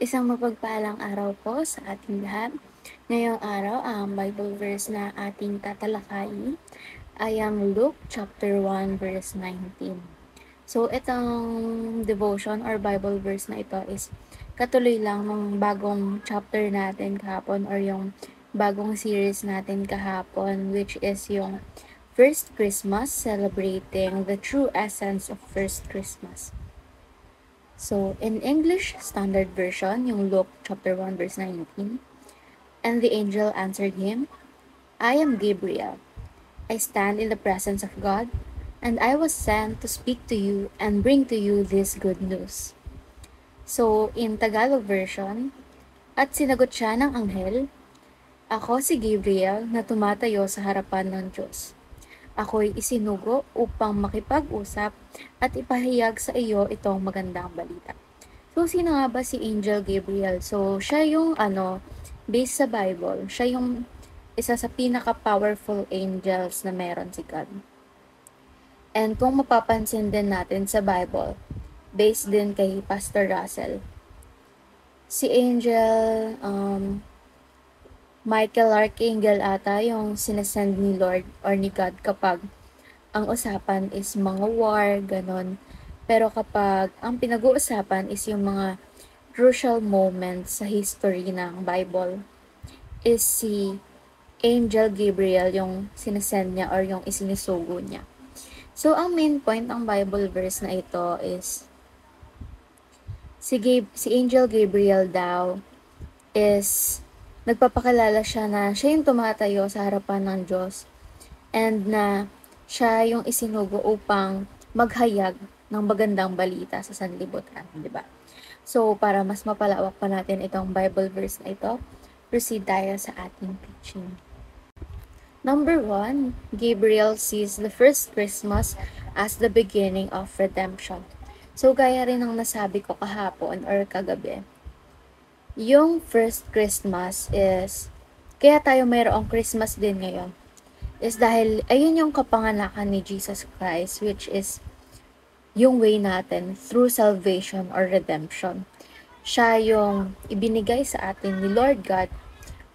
Isang mapagpalang araw po sa ating lahat. Ngayong araw, ang Bible verse na ating tatalakayin ay ang Luke chapter 1 verse 19. So, itong devotion or Bible verse na ito is katuloy lang ng bagong chapter natin kahapon or yung bagong series natin kahapon, which is yung First Christmas, celebrating the true essence of First Christmas. So, in English Standard Version, yung Luke chapter 1 verse 19, and the angel answered him, I am Gabriel. I stand in the presence of God, and I was sent to speak to you and bring to you this good news. So, in Tagalog version, at sinagot siya ng anghel, ako si Gabriel na tumatayo sa harapan ng Diyos. Ako'y isinugo upang makipag-usap at ipahayag sa iyo itong magandang balita. So, sino nga ba si Angel Gabriel? So, siya yung based sa Bible, siya yung isa sa pinaka-powerful angels na meron si God. And kung mapapansin din natin sa Bible, based din kay Pastor Russell, si Angel, Michael Archangel ata yung sinasend ni Lord or ni God kapag ang usapan is mga war, ganon. Pero kapag ang pinag-uusapan is yung mga crucial moments sa history ng Bible, is si Angel Gabriel yung sinesend niya or yung isinisugo niya. So, ang main point ng Bible verse na ito is si Angel Gabriel daw is nagpapakilala siya na siya yung tumatayo sa harapan ng Diyos and na siya yung isinugo upang maghayag ng magandang balita sa sanlibutan, di ba? So, para mas mapalawak pa natin itong Bible verse na ito, proceed tayo sa ating preaching. Number 1, Gabriel sees the first Christmas as the beginning of redemption. So, gaya rin ng nasabi ko kahapon or kagabi, yung first Christmas is, kaya tayo mayroong Christmas din ngayon, is dahil ayun yung kapanganakan ni Jesus Christ, which is yung way natin through salvation or redemption. Siya yung ibinigay sa atin ni Lord God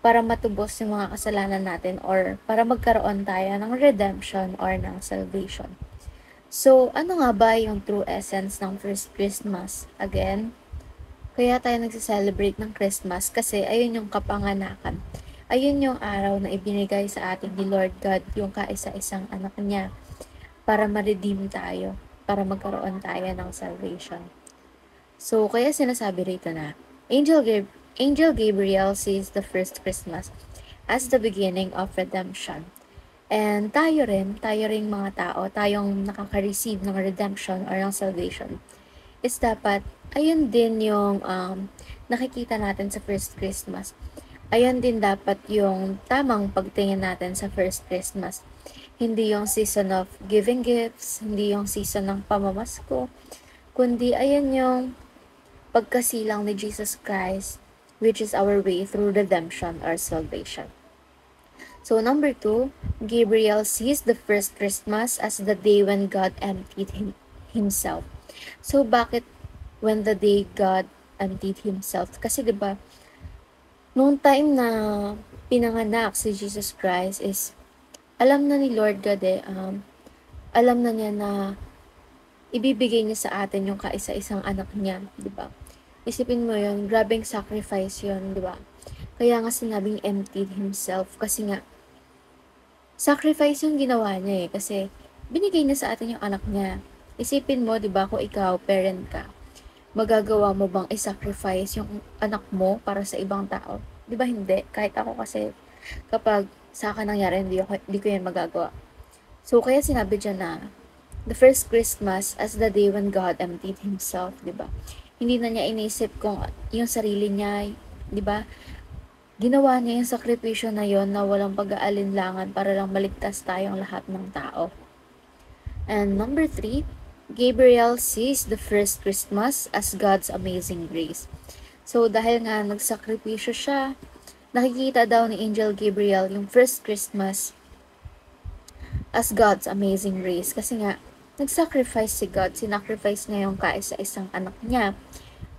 para matubos yung mga kasalanan natin or para magkaroon tayo ng redemption or ng salvation. So, ano nga ba yung true essence ng first Christmas? Again, kaya tayo nagsiselebrate ng Christmas kasi ayun yung kapanganakan. Ayun yung araw na ibinigay sa atin ni Lord God, yung kaisa-isang anak niya, para ma-redeem tayo, para magkaroon tayo ng salvation. So, kaya sinasabi rito na, Angel Gabriel sees the first Christmas as the beginning of redemption. And tayo rin mga tao, tayong nakaka-receive ng redemption or ng salvation, is dapat, ayun din yung nakikita natin sa first Christmas. Ayun din dapat yung tamang pagtingin natin sa first Christmas. Hindi yung season of giving gifts, hindi yung season ng pamamasko, kundi ayun yung pagkasilang ni Jesus Christ, which is our way through redemption or salvation. So, number 2, Gabriel sees the first Christmas as the day when God emptied himself. So, bakit when the day God emptied himself? Kasi 'di ba, noong time na pinanganak si Jesus Christ is alam na ni Lord God alam na niya na ibibigay niya sa atin yung kaisa-isang anak niya, 'di ba? Isipin mo yun, grabeng sacrifice yun, di ba? Kaya nga sinabing emptied himself kasi nga, sacrifice yung ginawa niya kasi binigay niya sa atin yung anak niya. Isipin mo, di ba, kung ikaw, parent ka, magagawa mo bang i-sacrifice yung anak mo para sa ibang tao? Di ba hindi? Kahit ako kasi, kapag sa akin nangyari, hindi ko yan magagawa. So, kaya sinabi dyan na, the first Christmas as the day when God emptied himself, di ba? Hindi na niya inisip kung yung sarili niya, di ba? Ginawa niya yung sakripisyo na yon na walang pag-aalinlangan para lang maligtas tayong lahat ng tao. And number 3, Gabriel sees the first Christmas as God's amazing grace. So, dahil nga nagsakripisyo siya, nakikita daw ni Angel Gabriel yung first Christmas as God's amazing grace. Kasi nga, nag-sacrifice si God, sinacrifice niya yung kaisa-isang anak niya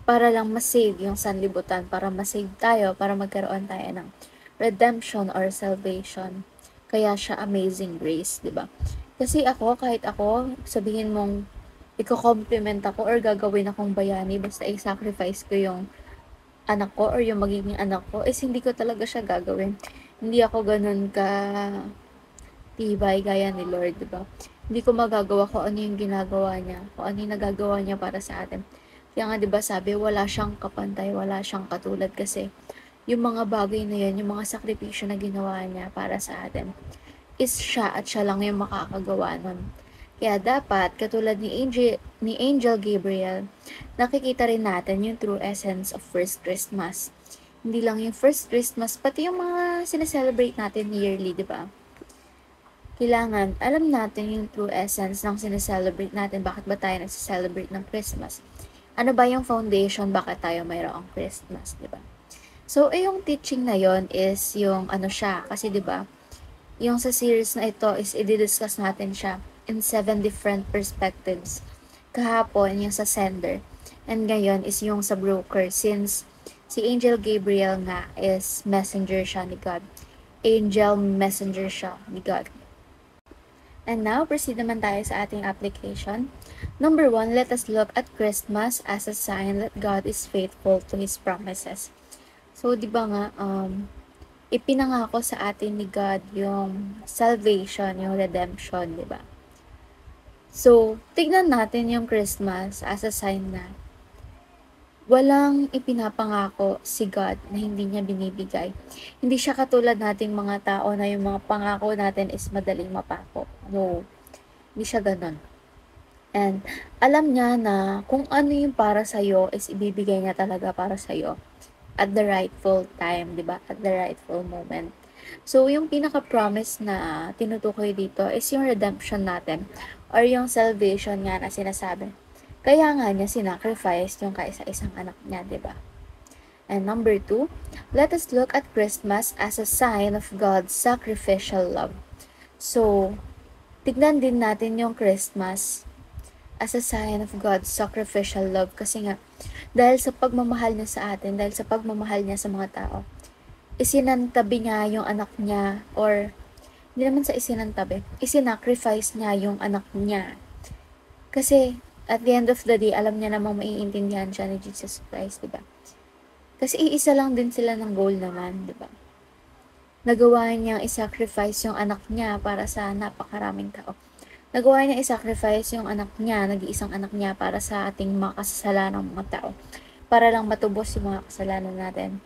para lang masave yung sanlibutan, para masave tayo, para magkaroon tayo ng redemption or salvation. Kaya siya amazing grace, di ba? Kasi ako, kahit ako, sabihin mong iko-compliment ako or gagawin akong bayani, basta i-sacrifice ko yung anak ko or yung magiging anak ko, is hindi ko talaga siya gagawin. Hindi ako ganun ka tibay gaya ni Lord, di ba? Hindi ko magagawa kung ano yung ginagawa niya, kung ano yung nagagawa niya para sa atin. Kaya nga, di ba sabi, wala siyang kapantay, wala siyang katulad kasi yung mga bagay na yan, yung mga sakripisyo na ginawa niya para sa atin, is siya at siya lang yung makakagawa nun. Kaya dapat, katulad ni Angel Gabriel, nakikita rin natin yung true essence of First Christmas. Hindi lang yung First Christmas, pati yung mga sineselebrate natin yearly, di ba? Kailangan, alam natin yung true essence ng sineselebrate natin. Bakit ba tayo nagsiselebrate ng Christmas? Ano ba yung foundation? Bakit tayo mayroong Christmas, di ba? So, yung teaching na yon is yung ano siya. Kasi, di ba, yung sa series na ito is i-discuss natin siya in 7 different perspectives. Kahapon, yung sa sender. And ngayon is yung sa broker. Since si Angel Gabriel nga is messenger siya ni God. Angel messenger siya ni God. And now, proceed naman tayo sa ating application. Number 1, let us look at Christmas as a sign that God is faithful to His promises. So, di ba nga, ipinangako sa atin ni God yung salvation, yung redemption, di ba? So, tignan natin yung Christmas as a sign na walang ipinapangako si God na hindi niya binibigay. Hindi siya katulad nating mga tao na yung mga pangako natin is madaling mapako. No, hindi siya ganun. And alam niya na kung ano yung para sa'yo is ibibigay niya talaga para sa'yo at the rightful time, di ba? At the rightful moment. So, yung pinaka-promise na tinutukoy dito is yung redemption natin or yung salvation nga na sinasabi. Kaya nga niya sinacrifice yung kaisa-isang anak niya, di ba? And number 2, let us look at Christmas as a sign of God's sacrificial love. So, tignan din natin yung Christmas as a sign of God's sacrificial love kasi nga, dahil sa pagmamahal niya sa atin, dahil sa pagmamahal niya sa mga tao, isinantabi niya yung anak niya or hindi naman sa isinantabi, isinacrifice niya yung anak niya. Kasi, at the end of the day, alam niya namang maiintindihan siya ni Jesus Christ, diba? Kasi iisa lang din sila ng goal naman, diba? Nagawa niyang isacrifice yung anak niya para sa napakaraming tao. Nagawa niya isacrifice yung anak niya, nag-iisang anak niya para sa ating makasasalanang mga tao. Para lang matubos yung mga kasalanan natin.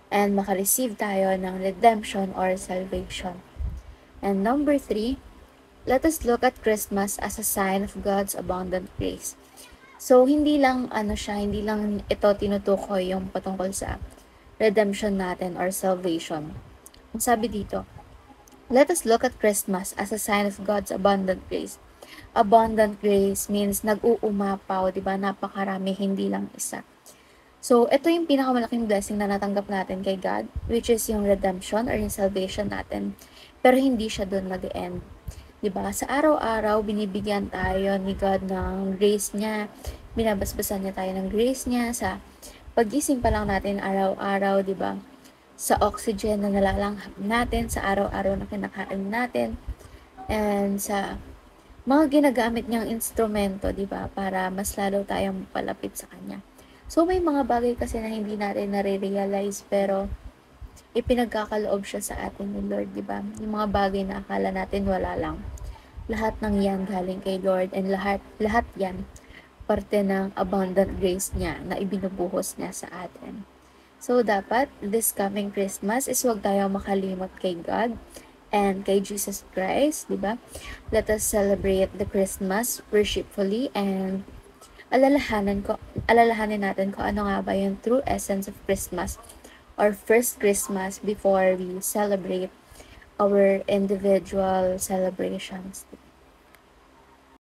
And makareceive tayo ng redemption or salvation. And number 3, let us look at Christmas as a sign of God's abundant grace. So, hindi lang hindi lang ito tinutukoy yung patungkol sa redemption natin or salvation. Ang sabi dito, let us look at Christmas as a sign of God's abundant grace. Abundant grace means nag-uumapaw, di ba? Napakarami, hindi lang isa. So, ito yung pinakamalaking blessing na natanggap natin kay God, which is yung redemption or yung salvation natin. Pero hindi siya doon nag-end. Diba? Sa araw-araw, binibigyan tayo ni God ng grace niya. Binabasbasan niya tayo ng grace niya sa pagising pa lang natin araw-araw, diba? Sa oxygen na nalalanghap natin, sa araw-araw na kinakain natin, and sa mga ginagamit niyang instrumento, diba? Para mas lalo tayong palapit sa Kanya. So, may mga bagay kasi na hindi natin nare-realize, pero ipinagkakaloob siya sa atin ni Lord, diba? Yung mga bagay na akala natin wala lang. Lahat ng yan galing kay Lord, and lahat yan parte ng abundant grace niya na ibinubuhos niya sa atin. So, dapat this coming Christmas is huwag tayo makalimot kay God and kay Jesus Christ, di ba? Let us celebrate the Christmas worshipfully and alalahanin natin kung ano nga ba yung true essence of Christmas or first Christmas before we celebrate our individual celebrations.